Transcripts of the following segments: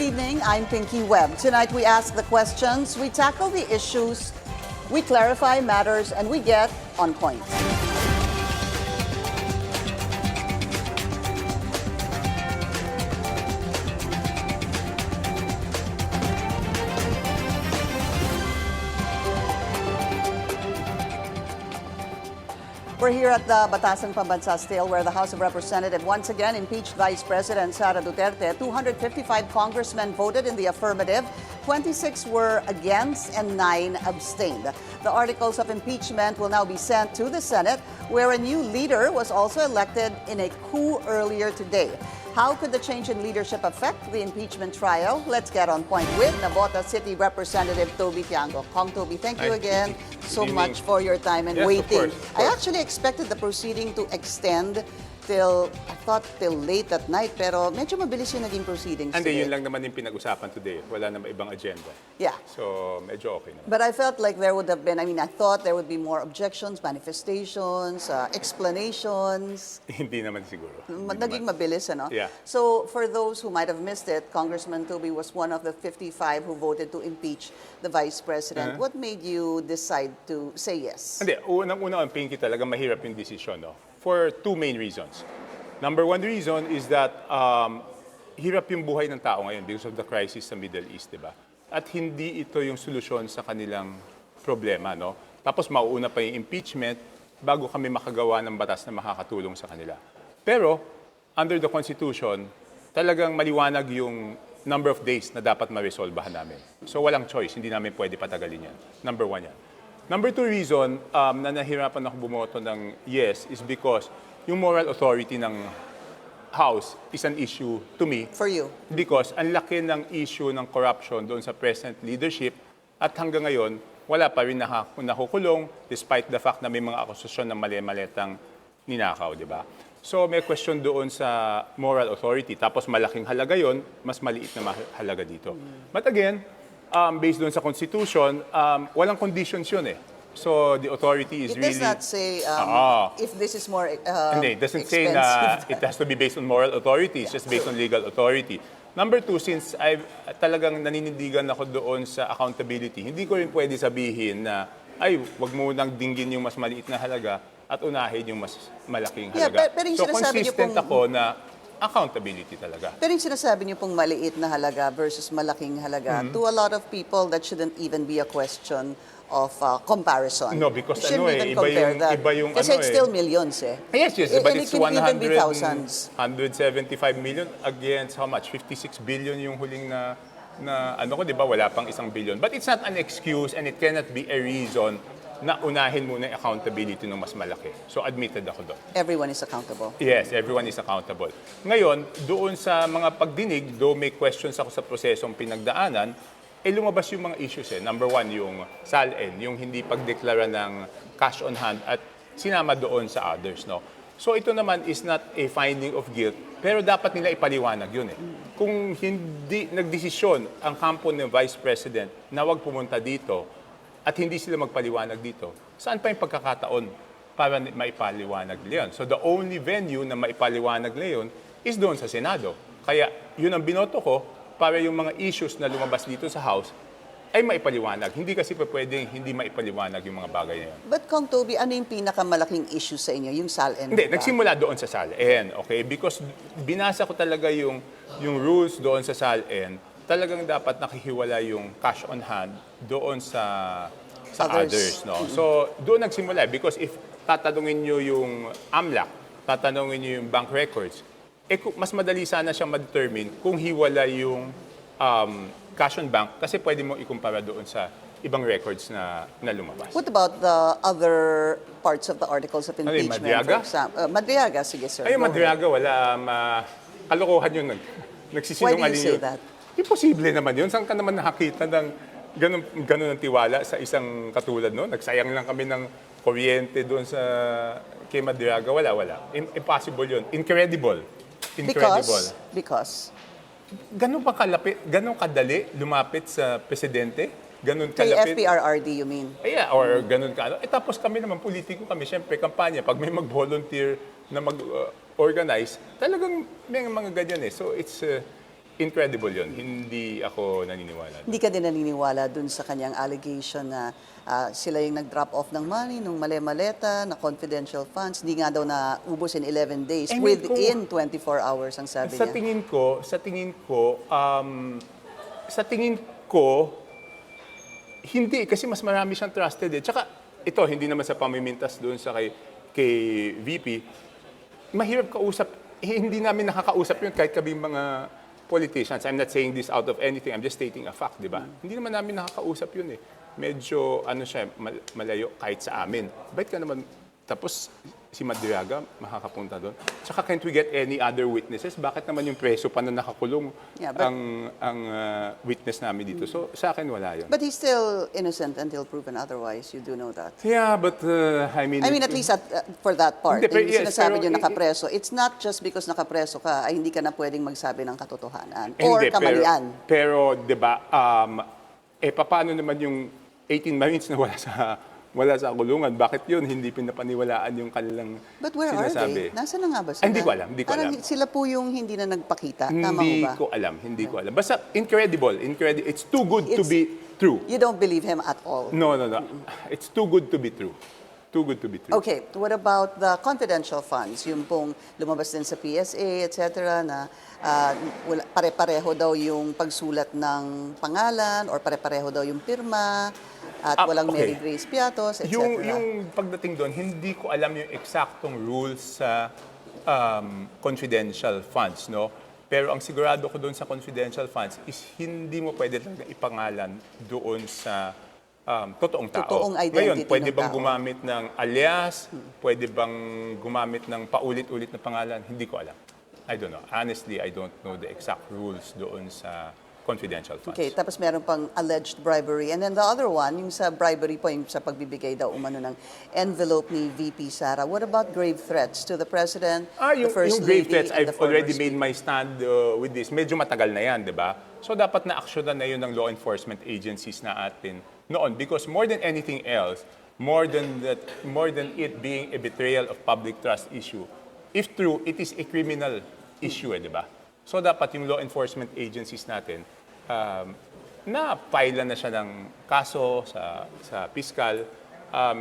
evening. I'm Pinky Webb. Tonight we ask the questions, we tackle the issues, we clarify matters, and we get on point. We're here at the Batasan Pambansa Still, where the House of Representatives once again impeached Vice President Sara Duterte. 255 congressmen voted in the affirmative, 26 were against, and 9 abstained. The articles of impeachment will now be sent to the Senate, where a new leader was also elected in a coup earlier today. How could the change in leadership affect the impeachment trial? Let's get on point with Nabota City Representative Toby Tiangco. Kong Toby, thank you again so much for your time and waiting. Of course. I actually expected the proceeding to extend till late at night, pero medyo mabilis yung naging proceedings Hindi, today. yun lang naman yung pinag-usapan today. Wala naman ibang agenda. Yeah. So, medyo okay naman. But I felt like there would have been, I thought there would be more objections, manifestations, explanations. Hindi naman siguro. Naging mabilis, ano? Yeah. So, for those who might have missed it, Congressman Toby was one of the 55 who voted to impeach the Vice President. What made you decide to say yes? Hindi, unang-una ang Pinky talaga mahirap yung desisyon, no? For two main reasons. Number one reason is that hirap yung buhay ng tao ngayon because of the crisis sa Middle East, di ba? At hindi ito yung solusyon sa kanilang problema, no? Tapos mauuna pa yung impeachment bago kami makagawa ng batas na makakatulong sa kanila. Pero, under the Constitution, talagang maliwanag yung number of days na dapat ma-resolbahan namin. So walang choice, hindi namin pwede patagalin yan. Number one yan. Number two reason na nahirapan ako bumoto ng yes is because yung moral authority ng House is an issue to me. For you? Because ang laki ng issue ng corruption doon sa present leadership at hanggang ngayon, wala pa rin nakukulong despite the fact na may mga akusasyon ng mali-maletang ninakaw, di ba? So may question doon sa moral authority. Tapos malaking halaga yon, mas maliit na halaga dito. But again, based doon sa Constitution, walang conditions yun eh. So the authority is really... It does not say if this is more Hindi, it doesn't say na it has to be based on moral authority. It's just based on legal authority. Number two, since talagang naninindigan ako doon sa accountability, hindi ko rin pwede sabihin na, ay, wag mo nang dinggin yung mas maliit na halaga at unahin yung mas malaking halaga. pero yung So sinasabi niyo consistent pong- ako na accountability talaga. Pero yung sinasabi niyo pong maliit na halaga versus malaking halaga, to a lot of people, that shouldn't even be a question of comparison. No, because You shouldn't even iba compare yung- that. iba yung Kasi ano it's eh. still millions eh. Yes, but And it's it can even be 100, thousands. 175 million against how much? 56 billion yung huling na ano ko, di ba? Wala pang 1 billion. But it's not an excuse and it cannot be a reason na unahin muna yung accountability ng mas malaki. So admitted ako doon. Everyone is accountable. Yes, everyone is accountable. Ngayon, doon sa mga pagdinig, though may questions ako sa prosesong pinagdaanan, lumabas yung mga issues eh. Number one, yung SALN, yung hindi pagdeklara ng cash on hand at sinama doon sa others, no? So ito naman is not a finding of guilt, pero dapat nila ipaliwanag yun eh. Kung hindi nagdesisyon ang kampo ng Vice President na wag pumunta dito at hindi sila magpaliwanag dito, saan pa yung pagkakataon para maipaliwanag nila yun? So the only venue na maipaliwanag nila yun is doon sa Senado. Kaya yun ang binoto ko para yung mga issues na lumabas dito sa House ay maipaliwanag. Hindi kasi pa pwedeng hindi maipaliwanag yung mga bagay na yun. But Kong Toby, ano yung pinakamalaking issue sa inyo? Yung SALN? Hindi, ba? nagsimula doon sa SALN, okay? Because binasa ko talaga yung rules doon sa SALN, talagang dapat nakihiwala yung cash on hand doon sa others, no? So, doon nagsimula because if tatanungin niyo yung AMLAC, tatanungin niyo yung bank records, mas madali sana siyang ma-determine kung hiwala yung cash on bank kasi pwede mo ikumpara doon sa ibang records na lumabas. What about the other parts of the articles of yung impeachment? Madriaga? For example, Madriaga, sige sir. Ay, go ahead. Madriaga, wala, kalokohan yun. Why do you Nagsisinungaling say yun. that? Imposible naman yun. Saan ka naman nakakita ng ganun ng tiwala sa isang katulad, no? Nagsayang lang kami ng kuryente doon sa kay Madriaga. Wala. Impossible yun. Incredible. Because? Ganun pa kalapit, ganun kadali lumapit sa presidente? Ganun Kay kalapit? FPRRD, you mean? Yeah, or ganun ka. Tapos kami naman, politiko kami, syempre, kampanya. Pag may mag-volunteer na mag-organize, talagang may mga ganyan eh. So, incredible yun. Hindi ako naniniwala. Hindi ka din naniniwala dun sa kanyang allegation na sila yung nag-drop off ng money nung male-maleta na confidential funds. Hindi nga daw na ubos in 11 days. Eh, Within 24 hours, ang sabi Sa niya. tingin ko, hindi, kasi mas marami siyang trusted eh. Tsaka, ito, hindi naman sa pamimintas doon sa kay VP, mahirap kausap, hindi namin nakakausap yun kahit kaming mga politicians. I'm not saying this out of anything, I'm just stating a fact, di ba? Hindi naman namin nakakausap yun eh. Medyo, malayo kahit sa amin. Bakit ka naman, tapos si Madriaga makakapunta doon. Tsaka can't we get any other witnesses? Bakit naman yung preso pa na nakakulong Yeah, but- ang witness namin dito? So sa akin wala yun. But he's still innocent until proven otherwise. You do know that. Yeah, but I mean... At least for that part. Hindi, pero Yung yes, sinasabi pero niyo nakapreso. It's not just because nakapreso ka ay hindi ka na pwedeng magsabi ng katotohanan or Hindi, kamalian. Pero 'di ba, paano naman yung 18 Marines na wala sa kulungan? Bakit yun hindi pinapaniwalaan yung kanilang But where sinasabi? are they? Nasaan na nga ba sila? Hindi ko alam. Parang sila po yung hindi na nagpakita. Tama Hindi mo ba? ko alam. Basta incredible. It's too good to It's- be true. You don't believe him at all. No. It's too good to be true. Too good to be true. Okay, what about the confidential funds? Yung pong lumabas din sa PSA, etc. na pare-pareho daw yung pagsulat ng pangalan or pare-pareho daw yung pirma at walang okay. Mary Grace Piatos, etc. Yung pagdating doon, hindi ko alam yung eksaktong rules sa confidential funds, no? Pero ang sigurado ko doon sa confidential funds is hindi mo pwede talaga ipangalan doon sa totoong tao. Totoong identity Ngayon, pwede ng bang tao. gumamit ng alias? Pwede bang gumamit ng paulit-ulit na pangalan? Hindi ko alam. I don't know. Honestly, I don't know the exact rules doon sa confidential funds. Okay, tapos meron pang alleged bribery. And then the other one, yung sa bribery po, yung sa pagbibigay daw umano ng envelope ni VP Sara. What about grave threats to the President, the First yung grave Lady, threats, and the I've former already made Speaker? my stand with this. Medyo matagal na yan, di ba? So dapat na-actionan na yun ng law enforcement agencies na atin noon. Because more than anything else, more than it being a betrayal of public trust issue, if true, it is a criminal issue, di ba? So dapat yung law enforcement agencies natin, na-file na siya ng kaso sa piskal,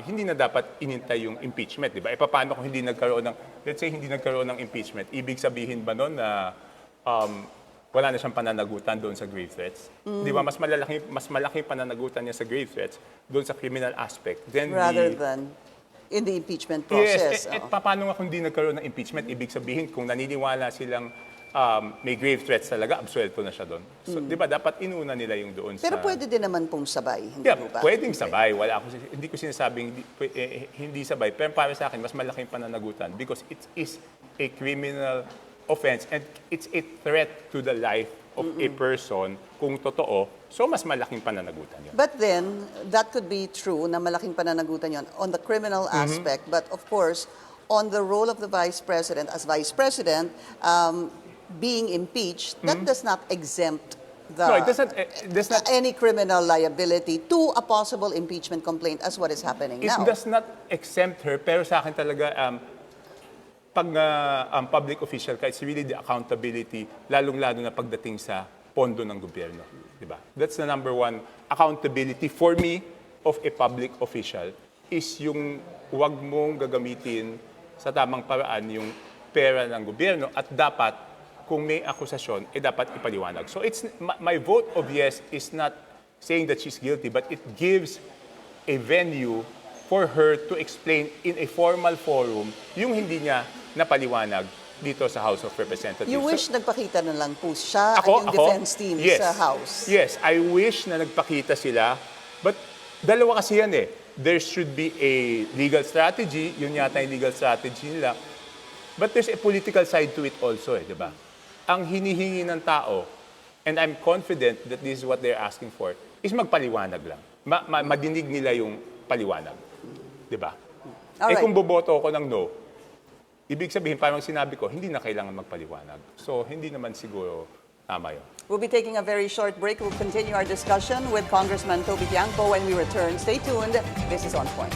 hindi na dapat inintay yung impeachment, di ba? Paano kung hindi nagkaroon ng, let's say hindi nagkaroon ng impeachment, ibig sabihin ba nun na wala na siyang pananagutan doon sa grave threats? Di ba? Mas malaki pananagutan niya sa grave threats doon sa criminal aspect than Rather than in the impeachment Yes, process. paano nga kung hindi nagkaroon ng impeachment? Ibig sabihin, kung naniniwala silang may grave threats talaga, absuelto na siya doon. So, di ba, dapat inuna nila yung doon Pero sa... pwede din naman pong sabay, hindi Yeah, po ba? pwedeng sabay. Hindi ko sinasabing hindi sabay. Pero para sa akin, mas malaking pananagutan because it is a criminal offense and it's a threat to the life of a person kung totoo. So, mas malaking pananagutan yun. But then, that could be true na malaking pananagutan yon on the criminal aspect. But of course, on the role of the Vice President as Vice President, being impeached, that does not exempt the, No, it does not any criminal liability to a possible impeachment complaint as what is happening It now. does not exempt her, pero sa akin talaga, pag public official ka, it's really the accountability, lalong-lalo na pagdating sa pondo ng gobyerno. Diba? That's the number one accountability for me of a public official is yung huwag mong gagamitin sa tamang paraan yung pera ng gobyerno at dapat, kung may akusasyon, dapat ipaliwanag. So it's my vote of yes is not saying that she's guilty, but it gives a venue for her to explain in a formal forum yung hindi niya napaliwanag dito sa House of Representatives. You So, wish nagpakita na lang po siya at yung defense team yes, sa House. Yes, I wish na nagpakita sila. But dalawa kasi yan eh. There should be a legal strategy. Yun yata yung legal strategy nila. But there's a political side to it also eh, di ba? Ang hinihingi ng tao, and I'm confident that this is what they're asking for, is magpaliwanag lang. Madinig nila yung paliwanag. Di ba? Alright. Kung boboto ako ng no, ibig sabihin, parang sinabi ko, hindi na kailangan magpaliwanag. So, hindi naman siguro tama yun. We'll be taking a very short break. We'll continue our discussion with Congressman Toby Tiangco when we return. Stay tuned. This is On Point.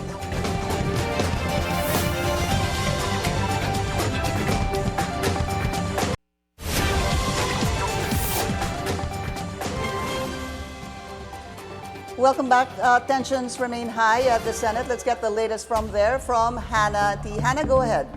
Welcome back. Tensions remain high at the Senate. Let's get the latest from there from Hannah T. Hannah, go ahead.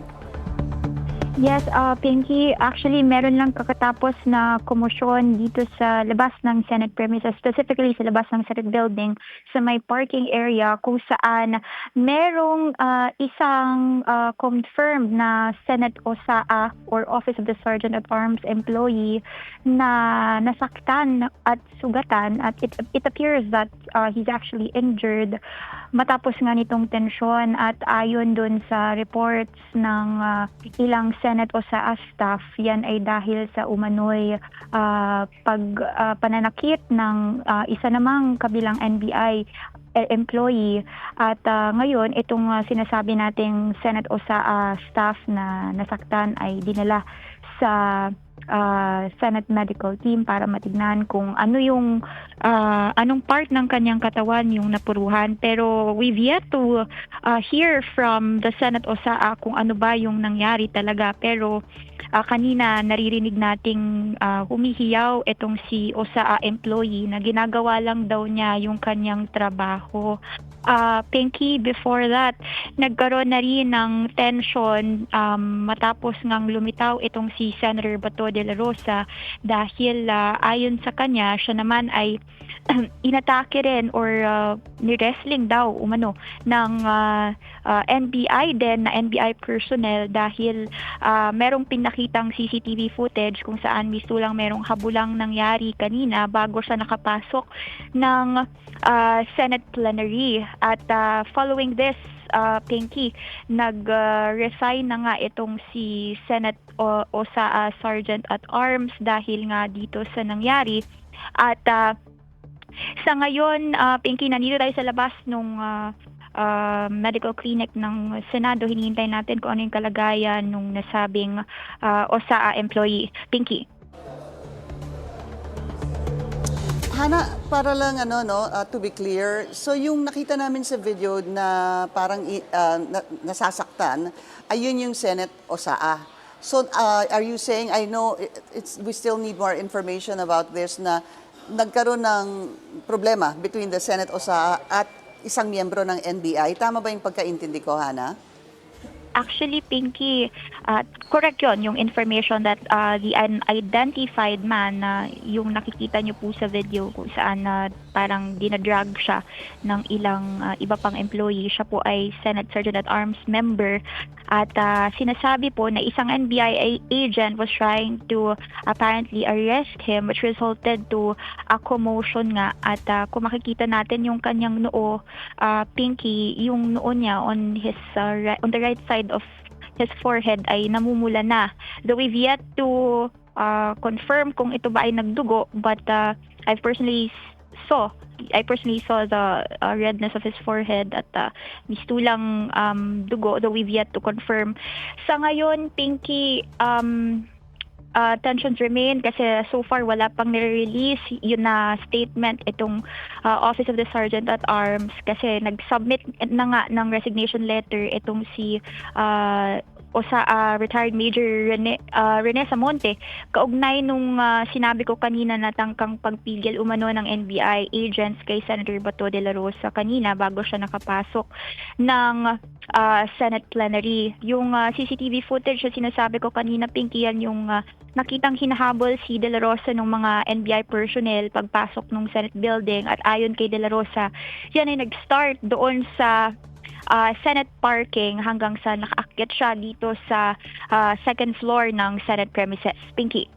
Yes, Pinky, actually meron lang kakatapos na komosyon dito sa labas ng Senate premises, specifically sa labas ng Senate building sa may parking area kung saan merong isang confirmed na Senate OSAA or Office of the Sergeant at Arms employee na nasaktan at sugatan at it appears that he's actually injured matapos nga nitong tensyon at ayon dun sa reports ng ilang Senate o sa staff, yan ay dahil sa umano'y pananakit ng isa namang kabilang NBI employee at ngayon itong sinasabi nating Senate o sa staff na nasaktan ay dinala sa Senate medical team para matignan kung ano yung anong part ng kanyang katawan yung napuruhan, pero we've yet to hear from the Senate OSAA kung ano ba yung nangyari talaga, pero kanina naririnig nating humihiyaw itong si OSAA employee na ginagawa lang daw niya yung kanyang trabaho. Pinky, before that, nagkaroon na rin ng tension matapos ngang lumitaw itong si Senator Bato de la Rosa dahil ayon sa kanya, siya naman ay inatake rin or ni-wrestling daw umano ng NBI din na NBI personnel dahil merong pinakitang CCTV footage kung saan mismo lang merong habulang nangyari kanina bago siya nakapasok ng Senate plenary. At following this, Pinky, nag-resign na nga itong si Senate OSAA Sergeant at Arms dahil nga dito sa nangyari. At sa ngayon, Pinky, nandito tayo sa labas nung medical clinic ng Senado. Hinihintay natin kung ano yung kalagayan nung nasabing OSAA employee. Pinky. Hannah, para lang to be clear, so yung nakita namin sa video na parang nasasaktan, ayun yung Senate OSAA. So are you saying, I know we still need more information about this, na nagkaroon ng problema between the Senate OSAA at isang miyembro ng NBI. Tama ba yung pagkaintindi ko, Hannah? Actually, Pinky, correct yun, yung information that the unidentified man na yung nakikita nyo po sa video kung saan parang dinadrag siya ng ilang iba pang employee. Siya po ay Senate Sergeant at Arms member at sinasabi po na isang NBI agent was trying to apparently arrest him, which resulted to a commotion nga. At kung makikita natin yung kanyang noo, Pinky, yung noo niya on the right side of his forehead ay namumula na. Though we've yet to confirm kung ito ba ay nagdugo, but I personally saw the redness of his forehead at mistulang dugo, though we've yet to confirm. Sa ngayon, Pinky, tensions remain kasi so far wala pang nire-release yun na statement itong Office of the Sergeant at Arms kasi nag-submit na nga ng resignation letter itong si retired Major Rene Samonte kaugnay nung sinabi ko kanina na tangkang pagpigil umano ng NBI agents kay Senator Bato de la Rosa kanina bago siya nakapasok ng Senate plenary. Yung CCTV footage na sinasabi ko kanina, Pinky, yan yung nakitang hinahabol si De La Rosa ng mga NBI personnel pagpasok ng Senate building at ayon kay De La Rosa, yan ay nag-start doon sa Senate parking hanggang sa nakaakyat siya dito sa second floor ng Senate premises. Pinky.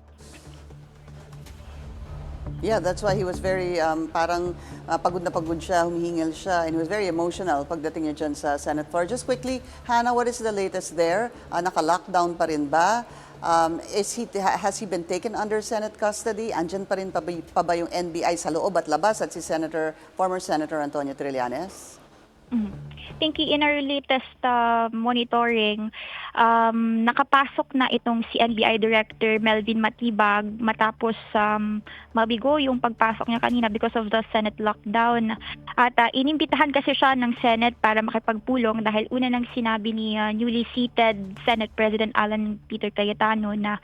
Yeah, that's why he was very, parang pagod na pagod siya, humihingil siya, and he was very emotional pagdating niya dyan sa Senate floor. Just quickly, Hannah, what is the latest there? Naka-lockdown pa rin ba? Has he been taken under Senate custody? Andyan pa rin pa ba yung NBI sa loob at labas at si former Senator Antonio Trillanes? Pinky, in our latest monitoring, nakapasok na itong si NBI Director Melvin Matibag matapos mabigo yung pagpasok niya kanina because of the Senate lockdown. At inimbitahan kasi siya ng Senate para makipagpulong dahil una nang sinabi ni newly seated Senate President Alan Peter Cayetano na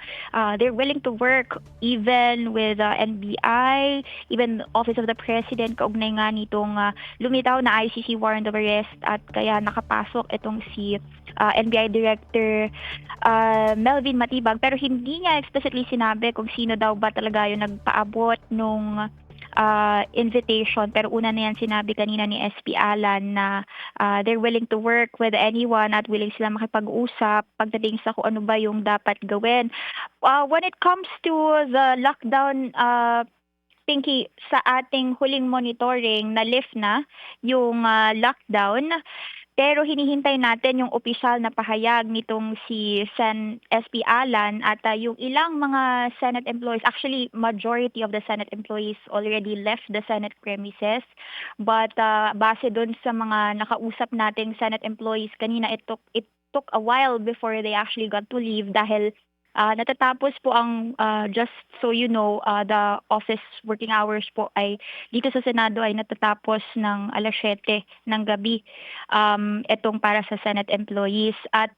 they're willing to work even with NBI, even Office of the President, kaugnay nga nitong lumitaw na ICC warrant of arrest at kaya nakapasok itong si NBI Director Melvin Matibag, pero hindi niya explicitly sinabi kung sino daw ba talaga yung nagpaabot nung invitation. Pero una na yan sinabi kanina ni SP Alan na they're willing to work with anyone at willing sila makipag-usap pagdating sa kung ano ba yung dapat gawin. When it comes to the lockdown, Pinky, sa ating huling monitoring, na-lift na yung lockdown. Pero hinihintay natin yung opisyal na pahayag nitong si SP Alan at yung ilang mga Senate employees, actually majority of the Senate employees already left the Senate premises. But base dun sa mga nakausap nating Senate employees kanina, it took a while before they actually got to leave dahil natatapos po ang, just so you know, the office working hours po ay dito sa Senado ay natatapos ng 7:00 ng gabi, itong para sa Senate employees. At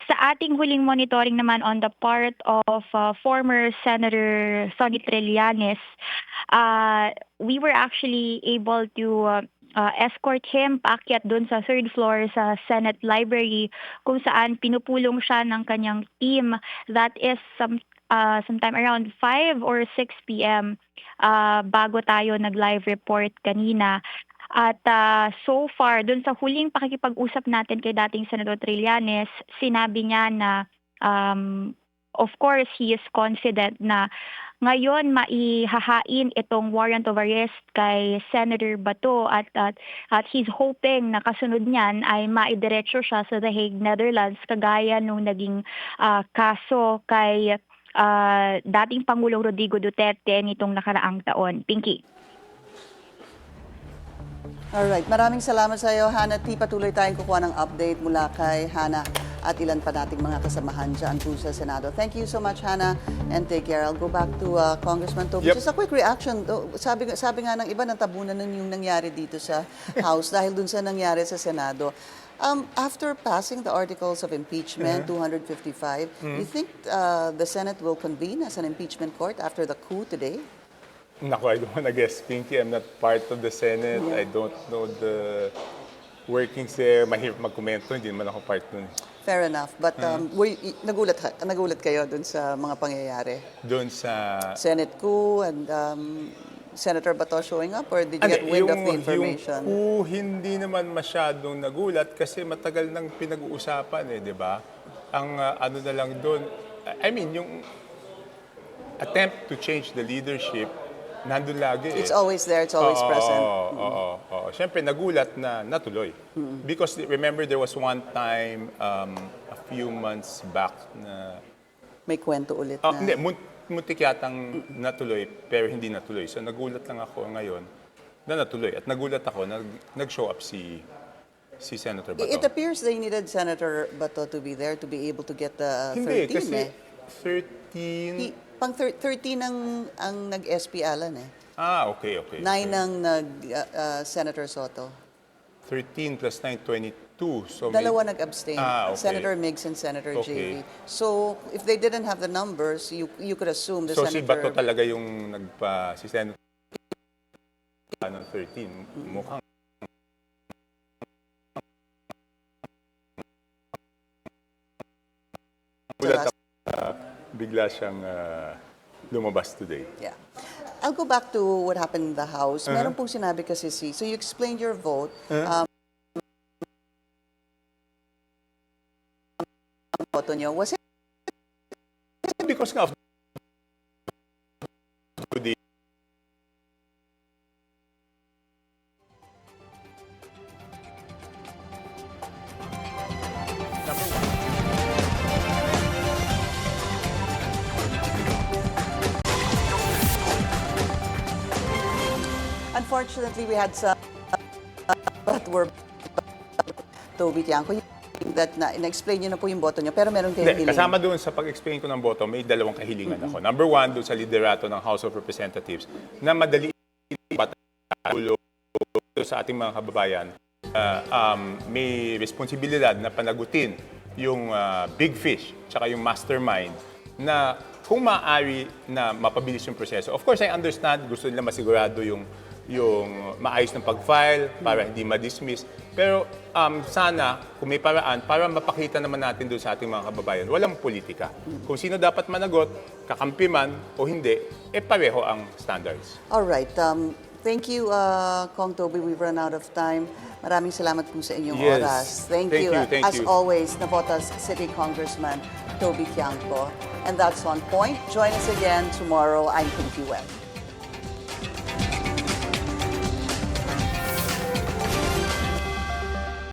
sa ating huling monitoring naman on the part of former Senator Sonny Trillanes, we were actually able to escort him paakyat doon sa third floor sa Senate Library kung saan pinupulong siya ng kanyang team. That is sometime around 5 or 6 p.m. Bago tayo nag-live report kanina. At so far, doon sa huling pakikipag-usap natin kay dating Senator Trillanes, sinabi niya na of course, he is confident na ngayon maihahain itong warrant of arrest kay Senator Bato at he's hoping na kasunod niyan ay maidiretso siya sa The Hague, Netherlands, kagaya nung naging kaso kay dating Pangulong Rodrigo Duterte nitong nakaraang taon. Pinky. Alright, maraming salamat sa iyo, Hannah T. Patuloy tayong kukuha ng update mula kay Hannah at ilan pa nating mga kasamahan dyan po sa Senado. Thank you so much, Hannah, and take care. I'll go back to Congressman Toby. Yep. Just a quick reaction. Sabi nga ng iba, natabunan na yung nangyari dito sa House dahil dun sa nangyari sa Senado. After passing the articles of impeachment, 255, you think the Senate will convene as an impeachment court after the coup today? Naku, I don't want to guess, Pinky. I'm not part of the Senate. Yeah. I don't know the workings there. Mahirap magkomento. Hindi naman ako part nun. Fair enough. But nagulat kayo dun sa mga pangyayari? Doon sa... Senate coup and Senator Bato showing up, or did you get wind of the information? Yung hindi naman masyadong nagulat kasi matagal nang pinag-uusapan di ba? Ang ano na lang doon, I mean, yung attempt to change the leadership, nandun lagi It's always there, it's always present. Oo. Siyempre, nagulat na natuloy. Because remember, there was one time, a few months back na... May kwento ulit na. Hindi, muntik yatang natuloy, pero hindi natuloy. So nagulat lang ako ngayon na natuloy. At nagulat ako na nag-show up si Senator Bato. It appears they needed Senator Bato to be there to be able to get the 13. Hindi, kasi 13... Pang 13 ang nag-SP Alan Okay. 9 ang Senator Soto. 13 plus 9, 22. So Dalawa nag-abstain. Okay. Senator Miggs and Senator Okay. JV. So, if they didn't have the numbers, you could assume the So Senator... si Bato talaga yung si Senator ng 13. Mukhang bigla siyang lumabas today. Yeah. I'll go back to what happened in the House. Meron pong sinabi kasi so you explained your vote. Boto nyo. Was it Because nga of the Unfortunately, we had some, but we're Toby Tiangco, that na-explain nyo na po yung boto nyo, pero meron kayong Hindi, hiling. kasama doon sa pag-explain ko ng boto, may dalawang kahilingan ako. Number one, doon sa liderato ng House of Representatives, na madali sa ating mga kababayan, may responsibilidad na panagutin yung big fish, tsaka yung mastermind, na kung maaari na mapabilis yung proseso. Of course, I understand, gusto nila masigurado yung maayos ng pag-file para hindi ma-dismiss. Pero sana, kung may paraan, para mapakita naman natin doon sa ating mga kababayan, walang politika. Kung sino dapat managot, kakampi man o hindi, pareho ang standards. Alright, thank you, Kong Toby. We've run out of time. Maraming salamat po sa inyong Yes. oras. Thank Thank you. you, thank As you. always, Navotas City Congressman Toby Tiangco. And that's On Point. Join us again tomorrow. I'm Pinky Webb.